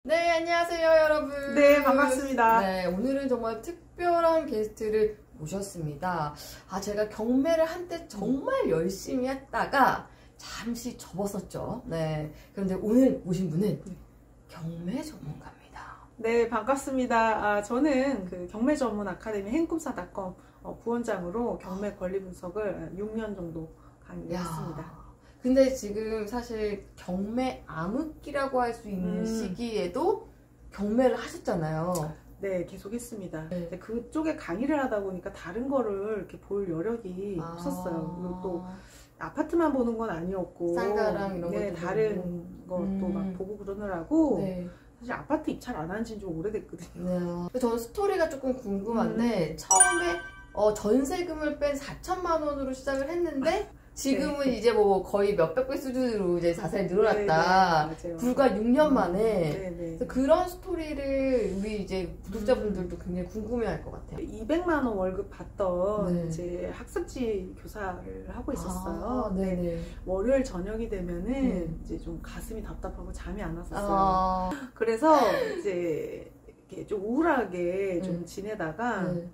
네, 안녕하세요, 여러분. 네, 반갑습니다. 네, 오늘은 정말 특별한 게스트를 모셨습니다. 제가 경매를 한때 정말 열심히 했다가 잠시 접었었죠. 네. 그런데 오늘 모신 분은 경매 전문가입니다. 네, 반갑습니다. 저는 그 경매 전문 아카데미 행꿈사닷컴 부원장으로 경매 권리 분석을 6년 정도 강의를 했습니다. 근데 지금 사실 경매 암흑기라고 할 수 있는 시기에도 경매를 하셨잖아요. 네, 계속 했습니다. 네. 근데 그쪽에 강의를 하다 보니까 다른 거를 이렇게 볼 여력이 없었어요. 그리고 또 아파트만 보는 건 아니었고, 상가랑 이런 네, 것도 다른 것도 막 보고 그러느라고, 네. 사실 아파트 입찰 안 한 지는 좀 오래됐거든요. 네. 저는 스토리가 조금 궁금한데 처음에 전세금을 뺀 4천만 원으로 시작을 했는데 지금은 네. 이제 뭐 거의 몇백 배 수준으로 이제 자산이 늘어났다. 네, 불과 6년 만에. 네, 네. 그래서 그런 스토리를 우리 이제 구독자분들도 굉장히 궁금해할 것 같아요. 200만 원 월급 받던 네. 이제 학습지 교사를 하고 있었어요. 네네. 월요일 저녁이 되면은 이제 좀 가슴이 답답하고 잠이 안 왔었어요. 아, 그래서 이제 이렇게 좀 우울하게 좀 지내다가 네.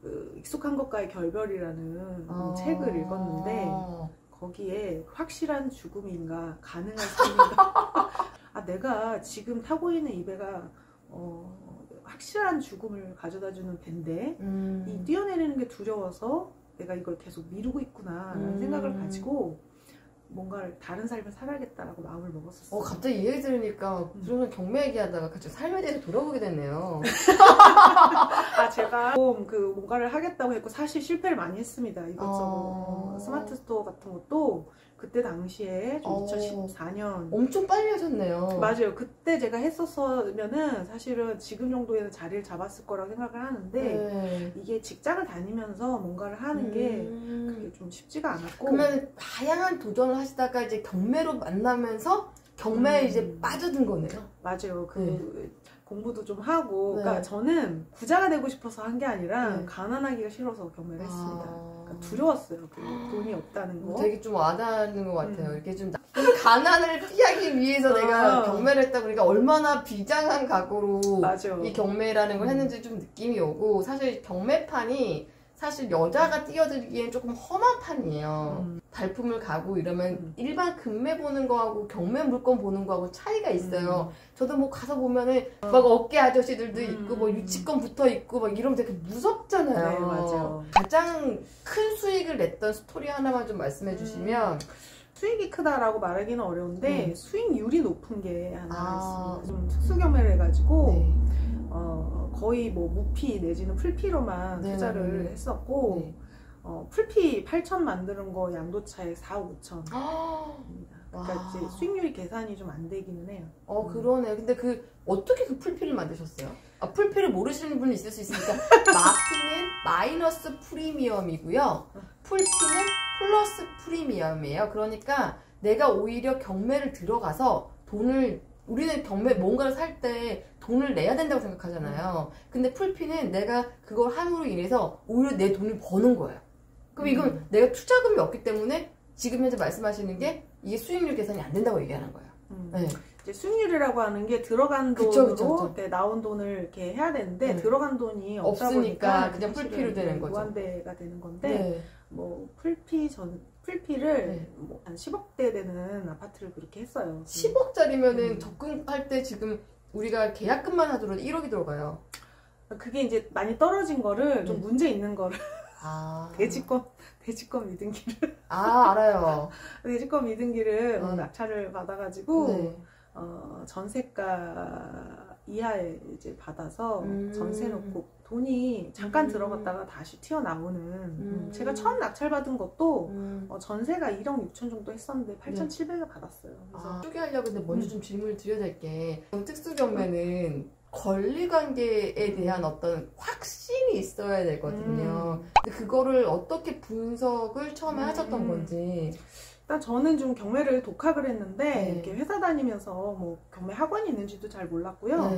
그 익숙한 것과의 결별이라는 책을 읽었는데 거기에 확실한 죽음인가 가능한 삶인가 내가 지금 타고 있는 이 배가 확실한 죽음을 가져다주는 배인데 이 뛰어내리는 게 두려워서 내가 이걸 계속 미루고 있구나 라는 생각을 가지고 뭔가를 다른 삶을 살아야겠다라고 마음을 먹었었어요. 갑자기 이 얘기 들으니까 그러면 경매 얘기하다가 갑자기 삶에 대해서 돌아보게 됐네요. 제가 그 뭔가를 하겠다고 했고 사실 실패를 많이 했습니다. 이것저것 스마트 스토어 같은 것도 그때 당시에 2014년 엄청 빨리 하셨네요. 맞아요. 그때 제가 했었으면은 사실은 지금 정도에는 자리를 잡았을 거라고 생각을 하는데 이게 직장을 다니면서 뭔가를 하는 게 그게 좀 쉽지가 않았고 그러면 다양한 도전을 하시다가 이제 경매로 만나면서 경매에 이제 빠져든 거네요. 맞아요. 공부도 좀 하고 그러니까 저는 부자가 되고 싶어서 한 게 아니라 가난하기가 싫어서 경매를 했습니다. 그러니까 두려웠어요. 돈이 없다는 거. 되게 좀 와닿는 것 같아요. 이렇게 좀 가난을 피하기 위해서 내가 경매를 했다 보니까 얼마나 비장한 각오로 이 경매라는 걸 했는지 좀 느낌이 오고 사실 경매판이 사실 여자가 뛰어들기엔 조금 험한 판이에요. 발품을 가고 이러면 일반 금매 보는 거하고 경매 물건 보는 거하고 차이가 있어요. 저도 뭐 가서 보면은 막 어깨 아저씨들도 있고 뭐 유치권 붙어 있고 막 이러면 되게 무섭잖아요. 네, 맞아요. 가장 큰 수익을 냈던 스토리 하나만 좀 말씀해 주시면 수익이 크다라고 말하기는 어려운데 수익률이 높은 게 하나 있습니다. 좀 특수 경매를 해가지고 거의 뭐 무피 내지는 풀피로만 투자를 했었고 풀피 8천 만드는 거 양도차익 4, 5천 그러니까 이제 수익률이 계산이 좀 안 되기는 해요. 그러네요. 근데 어떻게 그 풀피를 만드셨어요? 풀피를 모르시는 분이 있을 수 있으니까 마피는 마이너스 프리미엄이고요. 풀피는 플러스 프리미엄이에요. 그러니까 내가 오히려 경매를 들어가서 우리는 경매 뭔가를 살 때 돈을 내야 된다고 생각하잖아요. 근데 풀피는 내가 그걸 함으로 인해서 오히려 내 돈을 버는 거예요. 그럼 이건 내가 투자금이 없기 때문에 지금 현재 말씀하시는 게 이게 수익률 계산이 안 된다고 얘기하는 거예요. 이제 수익률이라고 하는 게 들어간 돈으로 나온 돈을 이렇게 해야 되는데 들어간 돈이 없으니까 그냥 풀피로 되는 거죠. 무한대가 되는 건데 뭐 풀피를 뭐 한 10억대 되는 아파트를 그렇게 했어요. 10억짜리면은 접근할 때 지금 우리가 계약금만 하더라도 1억이 들어가요. 그게 이제 많이 떨어진 거를 좀 문제 있는 거를 대지권 미등기를 알아요. 대지권 미등기를 낙찰을 받아가지고 전세가 이하에 이제 받아서 전세 놓고 돈이 잠깐 들어갔다가 다시 튀어나오는 제가 처음 낙찰 받은 것도 전세가 1억 6천 정도 했었는데 8,700을 받았어요. 그래서 소개하려고 근데 먼저 좀 질문을 드려야 될 게 특수경매는 권리관계에 대한 어떤 확신이 있어야 되거든요. 근데 그거를 어떻게 분석을 처음에 하셨던 건지. 일단 저는 좀 경매를 독학을 했는데 이렇게 회사 다니면서 뭐 경매 학원이 있는지도 잘 몰랐고요.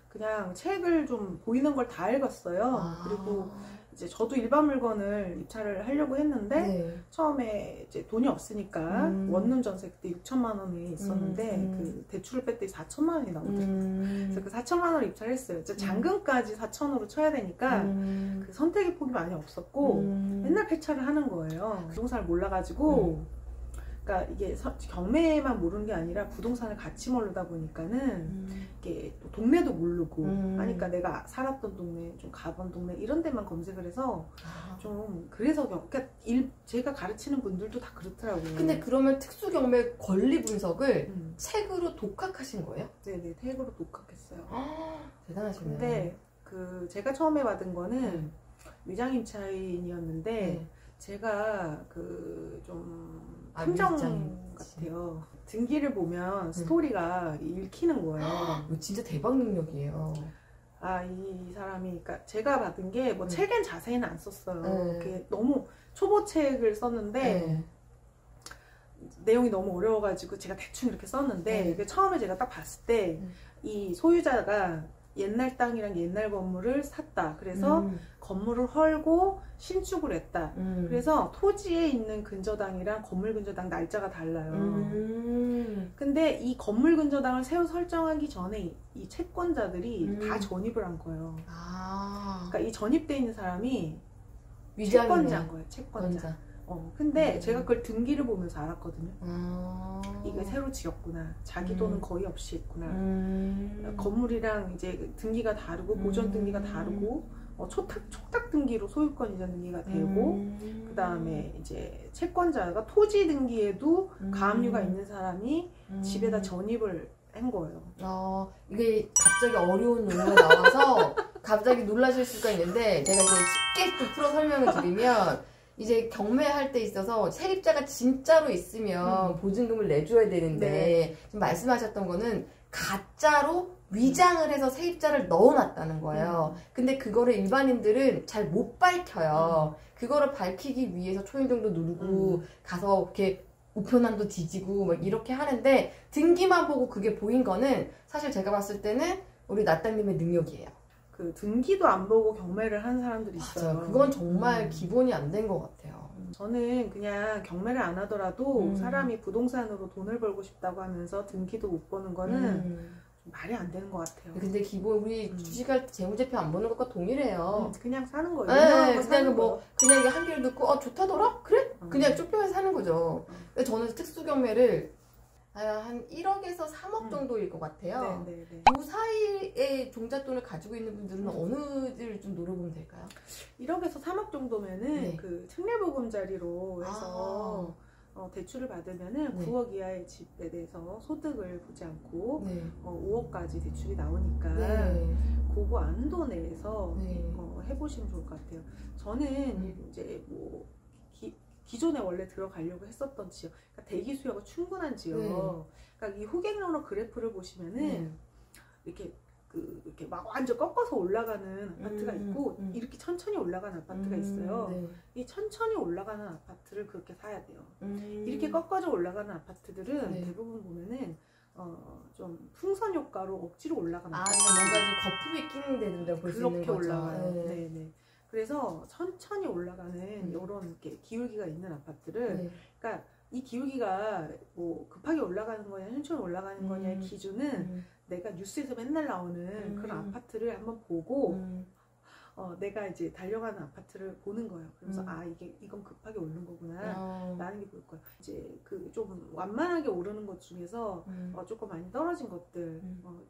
그냥 책을 좀 보이는 걸 다 읽었어요. 그리고 이제 저도 일반 물건을 입찰을 하려고 했는데 네. 처음에 이제 돈이 없으니까 원룸 전세 그때 6천만 원이 있었는데 그 대출을 뺐더니 4천만 원이 나오더라고요. 그래서 그 4천만 원을 입찰했어요. 이제 잔금까지 4천으로 쳐야 되니까 그 선택의 폭이 많이 없었고 맨날 폐차를 하는 거예요. 부동산을 몰라가지고 그러니까 이게 경매만 모르는 게 아니라 부동산을 같이 모르다 보니까는 이게 또 동네도 모르고 하니까 내가 살았던 동네, 좀 가본 동네 이런 데만 검색을 해서 좀 그래서 그러니까 제가 가르치는 분들도 다 그렇더라고요. 근데 그러면 특수경매 권리 분석을 책으로 독학하신 거예요? 네네, 책으로 독학했어요. 대단하시네요. 근데 그 제가 처음에 받은 거는 위장임차인이었는데 네. 제가 그 좀 함정 같아요. 등기를 보면 스토리가 읽히는 거예요. 이거 진짜 대박 능력이에요. 아, 이 사람이, 그러니까 제가 받은 게 뭐 책엔 자세히는 안 썼어요. 그게 너무 초보 책을 썼는데 내용이 너무 어려워가지고 제가 대충 이렇게 썼는데 이게 처음에 제가 딱 봤을 때 이 소유자가 옛날 땅이랑 옛날 건물을 샀다. 그래서 건물을 헐고 신축을 했다. 그래서 토지에 있는 근저당이랑 건물 근저당 날짜가 달라요. 근데 이 건물 근저당을 새로 설정하기 전에 이 채권자들이 다 전입을 한 거예요. 그러니까 이 전입돼 있는 사람이 채권자인 거예요. 채권자. 근데 제가 그걸 등기를 보면서 알았거든요. 이게 새로 지었구나. 자기 돈은 거의 없이 했구나. 건물이랑 이제 등기가 다르고 보존 등기가 다르고 촉탁 등기로 소유권 이전 등기가 되고 그 다음에 이제 채권자가 토지 등기에도 가압류가 있는 사람이 집에다 전입을 한 거예요. 이게 갑자기 어려운 용어가 나와서 갑자기 놀라실 수가 있는데 제가 이제 쉽게 좀 풀어 설명을 드리면 이제 경매할 때 있어서 세입자가 진짜로 있으면 보증금을 내줘야 되는데 지금 말씀하셨던 거는 가짜로 위장을 해서 세입자를 넣어놨다는 거예요. 근데 그거를 일반인들은 잘 못 밝혀요. 그거를 밝히기 위해서 초인종도 누르고 가서 이렇게 우편함도 뒤지고 막 이렇게 하는데 등기만 보고 그게 보인 거는 사실 제가 봤을 때는 우리 나땅님의 능력이에요. 그 등기도 안 보고 경매를 하는 사람들이 있어요. 맞아요. 그건 정말 기본이 안 된 것 같아요. 저는 그냥 경매를 안 하더라도 사람이 부동산으로 돈을 벌고 싶다고 하면서 등기도 못 보는 거는 좀 말이 안 되는 것 같아요. 근데 기본 우리 주식할 때 재무제표 안 보는 것과 동일해요. 그냥 사는 거예요. 네, 그냥 뭐 그냥 이게 한 개를 듣고 좋다더라? 그래? 그냥 쫓겨서 사는 거죠. 근데 저는 특수경매를 한 1억에서 3억 정도일 것 같아요. 그 사이에 종잣돈을 가지고 있는 분들은 어느를 좀 노려보면 될까요? 1억에서 3억 정도면은 그 특례보금자리로 해서 대출을 받으면은 9억 이하의 집에 대해서 소득을 보지 않고 5억까지 대출이 나오니까 그거 안도 내에서 해보시면 좋을 것 같아요. 저는 이제 뭐 기존에 원래 들어가려고 했었던 지역, 그러니까 대기 수요가 충분한 지역. 그러니까 이 호갱로너 그래프를 보시면은 이렇게 막 완전 꺾어서 올라가는 아파트가 있고 이렇게 천천히 올라가는 아파트가 있어요. 이 천천히 올라가는 아파트를 그렇게 사야 돼요. 이렇게 꺾어져 올라가는 아파트들은 대부분 보면은 좀 풍선 효과로 억지로 올라가는 뭔가 좀 거품이 끼는 데도 볼 수 있는 거죠. 그렇게 올라가요. 그래서 천천히 올라가는 이런 이렇게 기울기가 있는 아파트를 그러니까 이 기울기가 뭐 급하게 올라가는 거냐 천천히 올라가는 거냐의 기준은 내가 뉴스에서 맨날 나오는 그런 아파트를 한번 보고 내가 이제 달려가는 아파트를 보는 거예요. 그래서 이건 급하게 오르는 거구나 라는 게 보일 거예요. 이제 그 좀 완만하게 오르는 것 중에서 조금 많이 떨어진 것들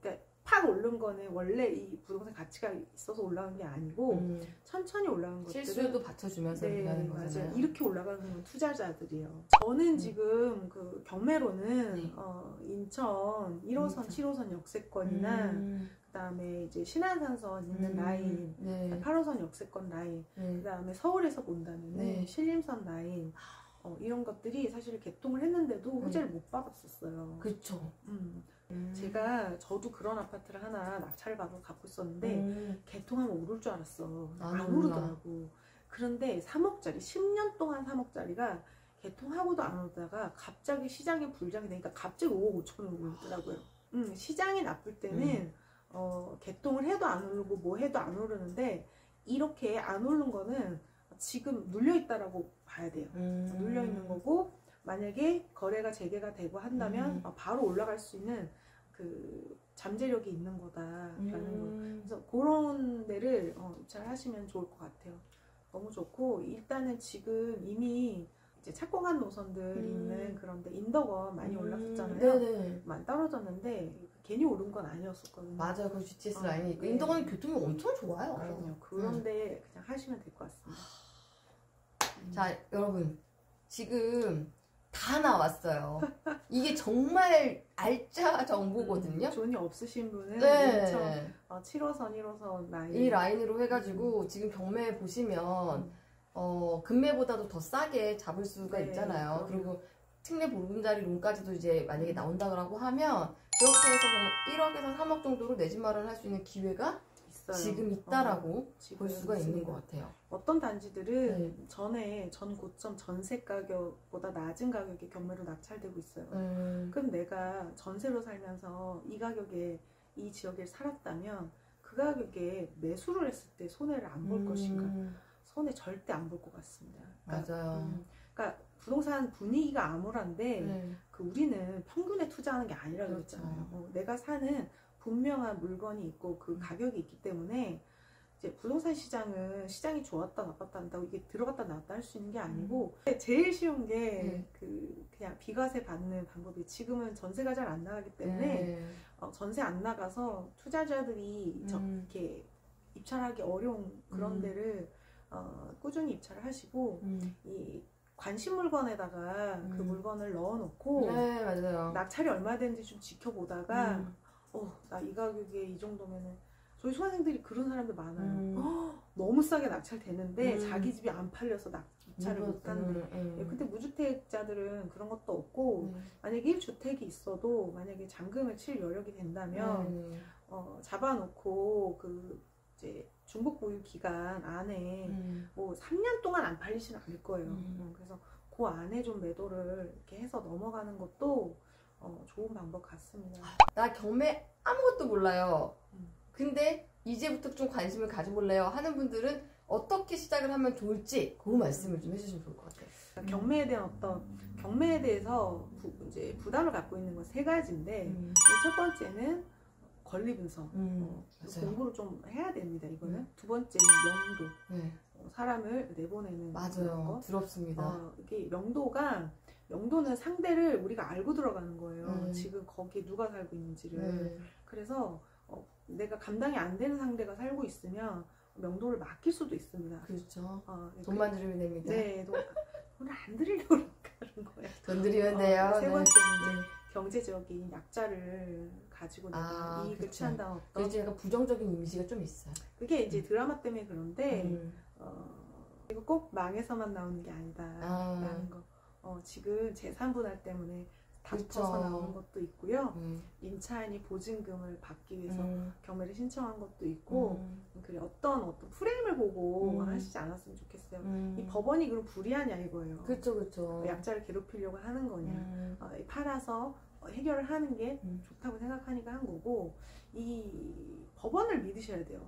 그러니까 팍 오른 거는 원래 이 부동산 가치가 있어서 올라간 게 아니고 천천히 올라간 것들은 실수도 받쳐주면서 올라가는 거잖아요. 맞아요. 이렇게 올라가는 건 투자자들이에요. 저는 지금 그 경매로는 인천 1호선, 7호선 역세권이나 그다음에 이제 신안산선 있는 라인, 8호선 역세권 라인, 그다음에 서울에서 본다면 신림선 라인 이런 것들이 사실 개통을 했는데도 호재를 못 받았었어요. 그렇죠. 저도 그런 아파트를 하나 낙찰을 받아서 갖고 있었는데 개통하면 오를 줄 알았어. 안 오르더라고. 그런데 3억짜리 10년 동안 3억짜리가 개통하고도 안 오르다가 갑자기 시장에 불장이 되니까 갑자기 5억 5천으로 오르더라고요. 시장이 나쁠 때는 개통을 해도 안 오르고 뭐 해도 안 오르는데 이렇게 안 오른 거는 지금 눌려있다라고 봐야 돼요. 눌려있는 거고, 만약에 거래가 재개가 되고 한다면 바로 올라갈 수 있는 그 잠재력이 있는 거다라는 거. 그래서 그런 데를 입찰을 하시면 좋을 것 같아요. 너무 좋고, 일단은 지금 이미 이제 착공한 노선들 있는 그런데 인덕원 많이 올랐었잖아요. 네네. 많이 떨어졌는데 괜히 오른 건 아니었었거든요. 맞아요. 그 GTS 라인이 네. 인덕원 교통이 엄청 좋아요. 그럼요. 그런데 그냥 하시면 될 것 같습니다. 자, 여러분 지금 다 나왔어요. 이게 정말 알짜 정보거든요. 돈이 없으신 분은 네. 7호선, 1호선 라인 이 라인으로 해가지고 지금 경매 보시면 금매보다도 더 싸게 잡을 수가 네, 있잖아요. 그럼요. 그리고 특례 보금자리 론까지도 이제 만약에 나온다고 하면 그렇게 해서 1억에서 3억 정도로 내 집 마련할 수 있는 기회가 있어요. 지금 있다라고 지금 볼 수가 있는 있습니다. 것 같아요. 어떤 단지들은 네. 전에 전 고점 전세 가격보다 낮은 가격에 경매로 낙찰되고 있어요. 음. 그럼 내가 전세로 살면서 이 가격에 이 지역에 살았다면 그 가격에 매수를 했을 때 손해를 안 볼 것인가? 손해 절대 안 볼 것 같습니다. 맞아요. 그러니까 부동산 분위기가 암울한데 네. 그 우리는 평균에 투자하는 게 아니라고 그렇죠. 했잖아요. 내가 사는 분명한 물건이 있고 그 가격이 있기 때문에 이제 부동산 시장은 시장이 좋았다 나빴다 한다고 이게 들어갔다 나왔다 할 수 있는 게 아니고 제일 쉬운 게 그냥 비과세 받는 방법이 지금은 전세가 잘 안 나가기 때문에 전세 안 나가서 투자자들이 이렇게 입찰하기 어려운 그런 데를 꾸준히 입찰을 하시고 이 관심 물건에다가 그 물건을 넣어놓고 네, 맞아요. 낙찰이 얼마 되는지 좀 지켜보다가 나 이 가격에 이 정도면은 저희 수강생들이 그런 사람들 많아요. 너무 싸게 낙찰되는데 자기 집이 안 팔려서 입찰을 못한대. 근데 무주택자들은 그런 것도 없고 만약에 1주택이 있어도 만약에 잔금을 칠 여력이 된다면 잡아놓고 그 이제 중복 보유 기간 안에 뭐 3년 동안 안 팔리지는 않을 거예요. 그래서 그 안에 좀 매도를 이렇게 해서 넘어가는 것도 좋은 방법 같습니다. 나 경매 아무것도 몰라요. 근데 이제부터 좀 관심을 가져볼래요 하는 분들은 어떻게 시작을 하면 좋을지 그 말씀을 좀 해주시면 좋을 것 같아요. 경매에 대한 경매에 대해서 이제 부담을 갖고 있는 건 세 가지인데 첫 번째는 권리 분석 공부를 좀 해야 됩니다. 이거는 두 번째는 명도 사람을 내보내는 맞아요. 거. 두렵습니다. 이게 명도는 상대를 우리가 알고 들어가는 거예요. 지금 거기에 누가 살고 있는지를. 그래서 내가 감당이 안 되는 상대가 살고 있으면 명도를 맡길 수도 있습니다. 그렇죠. 돈만 드리면 됩니다. 네, 돈을 안 드리려고 그러는 거예요. 돈 드리면 돼요. 세 번째는 경제적인 약자를 가지고 내가 이익을 취한다는 어떤 그게 약간 부정적인 이미지가 좀 있어요. 그게 이제 드라마 때문에 그런데 이거 꼭 망해서만 나오는 게 아니다라는 거. 지금 재산분할 때문에 다퉈서 나오는 것도 있고요. 임차인이 보증금을 받기 위해서 경매를 신청한 것도 있고 그래 어떤 프레임을 보고 하시지 않았으면 좋겠어요. 이 법원이 그럼 불이하냐 이거예요. 그렇죠. 약자를 괴롭히려고 하는 거냐. 팔아서 해결을 하는 게 좋다고 생각하니까 한 거고 이 법원을 믿으셔야 돼요.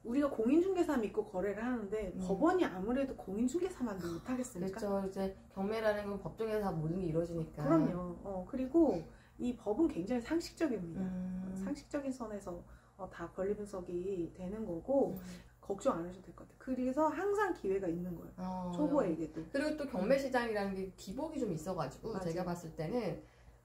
우리가 공인중개사 믿고 거래를 하는데 법원이 아무래도 공인중개사만 못하겠습니까? 그렇죠. 이제 경매라는 건 법정에서 다 모든 게 이루어지니까. 그럼요. 그리고 이 법은 굉장히 상식적입니다. 상식적인 선에서 다 권리 분석이 되는 거고 걱정 안 하셔도 될 것 같아요. 그래서 항상 기회가 있는 거예요. 초보에게도. 그리고 또 경매 시장이라는 게 기복이 좀 있어가지고 맞아요. 제가 봤을 때는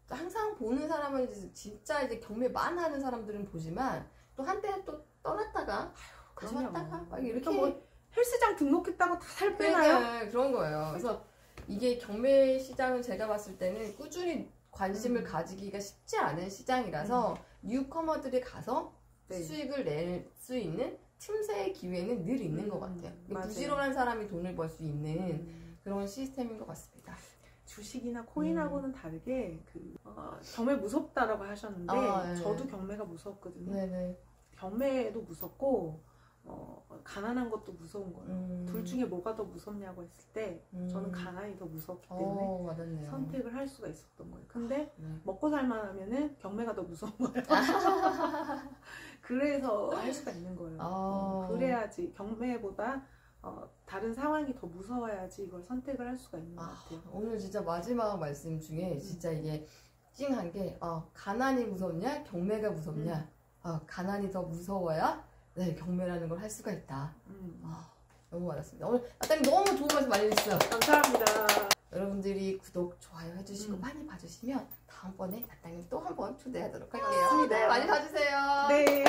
항상 보는 사람은 진짜 이제 경매만 하는 사람들은 보지만 또 한때 또 떠났다가 다시 왔다가 막 이렇게 뭐 헬스장 등록했다고 다 살 빼나요? 그런 거예요. 그래서 이게 경매 시장은 제가 봤을 때는 꾸준히 관심을 가지기가 쉽지 않은 시장이라서 뉴커머들이 가서 수익을 낼 수 있는 틈새의 기회는 늘 있는 것 같아요. 부지런한 사람이 돈을 벌 수 있는 그런 시스템인 것 같습니다. 주식이나 코인하고는 다르게 경매 무섭다라고 하셨는데 저도 경매가 무섭거든요. 네네. 경매도 무섭고 가난한 것도 무서운 거예요. 둘 중에 뭐가 더 무섭냐고 했을 때 저는 가난이 더 무섭기 때문에 맞았네요. 선택을 할 수가 있었던 거예요. 근데 먹고 살만 하면은 경매가 더 무서운 거예요. 그래서 할 수가 있는 거예요. 그래야지 경매보다 다른 상황이 더 무서워야지 이걸 선택을 할 수가 있는 것 같아요. 오늘 진짜 마지막 말씀 중에 진짜 이게 찡한 게 가난이 무섭냐 경매가 무섭냐. 가난이 더 무서워야 경매라는 걸 할 수가 있다. 너무 많았습니다. 오늘 아따님 너무 좋은 말씀 많이 해주셨어요. 감사합니다. 여러분들이 구독, 좋아요 해주시고 많이 봐주시면 다음번에 아따님 또 한 번 초대하도록 할게요. 맞습니다. 네, 많이 봐주세요. 네.